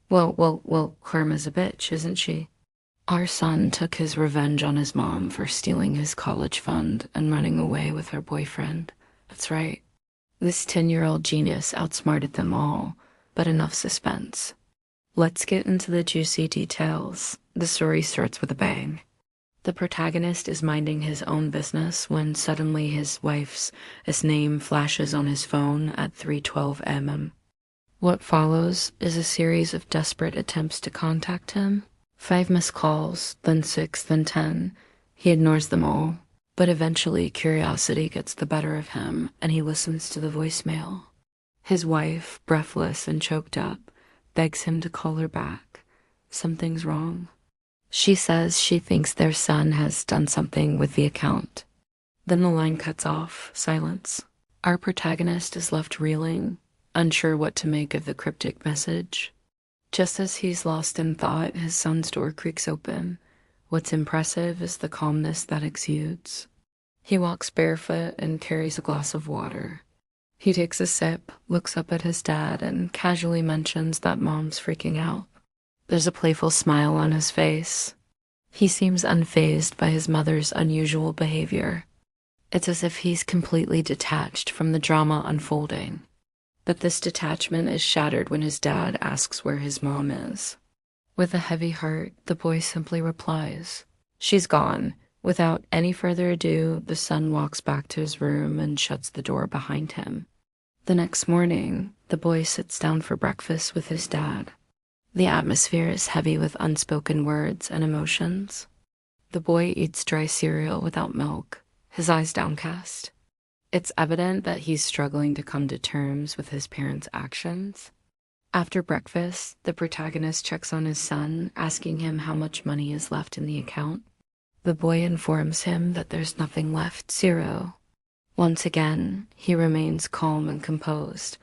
Well, Karma's a bitch, isn't she? Our son took his revenge on his mom for stealing his college fund and running away with her boyfriend. That's right. This 10-year-old genius outsmarted them all, but enough suspense. Let's get into the juicy details. The story starts with a bang. The protagonist is minding his own business when suddenly his name flashes on his phone at 3:12 a.m. What follows is a series of desperate attempts to contact him. 5 missed calls, then 6, then 10. He ignores them all, but eventually curiosity gets the better of him and he listens to the voicemail. His wife, breathless and choked up, begs him to call her back. Something's wrong. She says she thinks their son has done something with the account. Then the line cuts off, silence. Our protagonist is left reeling, unsure what to make of the cryptic message. Just as he's lost in thought, his son's door creaks open. What's impressive is the calmness that exudes. He walks barefoot and carries a glass of water. He takes a sip, looks up at his dad, and casually mentions that mom's freaking out. There's a playful smile on his face. He seems unfazed by his mother's unusual behavior. It's as if he's completely detached from the drama unfolding. But this detachment is shattered when his dad asks where his mom is. With a heavy heart, the boy simply replies, "She's gone." Without any further ado, the son walks back to his room and shuts the door behind him. The next morning, the boy sits down for breakfast with his dad. The atmosphere is heavy with unspoken words and emotions. The boy eats dry cereal without milk, his eyes downcast. It's evident that he's struggling to come to terms with his parents' actions. After breakfast, the protagonist checks on his son, asking him how much money is left in the account. The boy informs him that there's nothing left, 0. Once again, he remains calm and composed,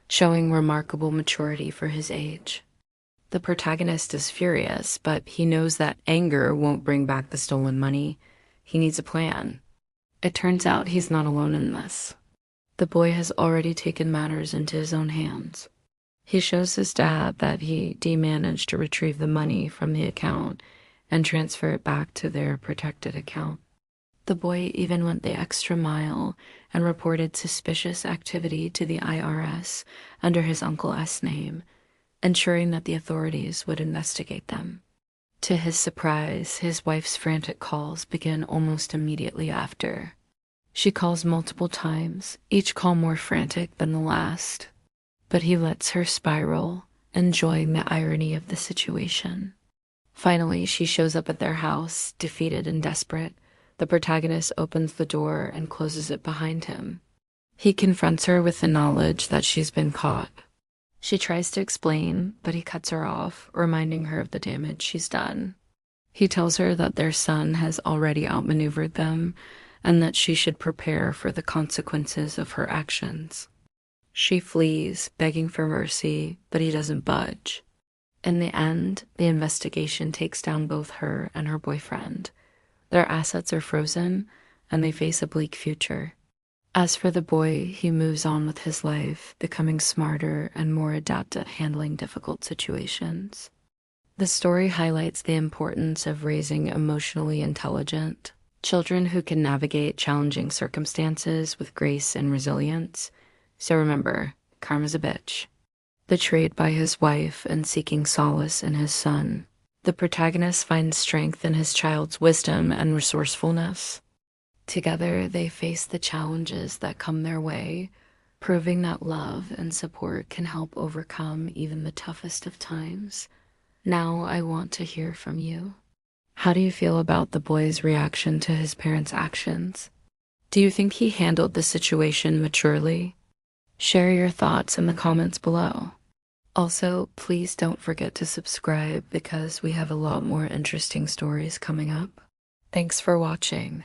showing remarkable maturity for his age. The protagonist is furious, but he knows that anger won't bring back the stolen money. He needs a plan. It turns out he's not alone in this. The boy has already taken matters into his own hands. He shows his dad that he managed to retrieve the money from the account and transfer it back to their protected account. The boy even went the extra mile and reported suspicious activity to the IRS under his Uncle S name, ensuring that the authorities would investigate them. To his surprise, his wife's frantic calls begin almost immediately after. She calls multiple times, each call more frantic than the last. But he lets her spiral, enjoying the irony of the situation. Finally, she shows up at their house, defeated and desperate. The protagonist opens the door and closes it behind him. He confronts her with the knowledge that she's been caught. She tries to explain, but he cuts her off, reminding her of the damage she's done. He tells her that their son has already outmaneuvered them and that she should prepare for the consequences of her actions. She flees, begging for mercy, but he doesn't budge. In the end, the investigation takes down both her and her boyfriend. Their assets are frozen, and they face a bleak future. As for the boy, he moves on with his life, becoming smarter and more adept at handling difficult situations. The story highlights the importance of raising emotionally intelligent children who can navigate challenging circumstances with grace and resilience. So remember, karma's a bitch. Betrayed by his wife and seeking solace in his son, the protagonist finds strength in his child's wisdom and resourcefulness. Together, they face the challenges that come their way, proving that love and support can help overcome even the toughest of times. Now I want to hear from you. How do you feel about the boy's reaction to his parents' actions? Do you think he handled the situation maturely? Share your thoughts in the comments below. Also, please don't forget to subscribe because we have a lot more interesting stories coming up. Thanks for watching.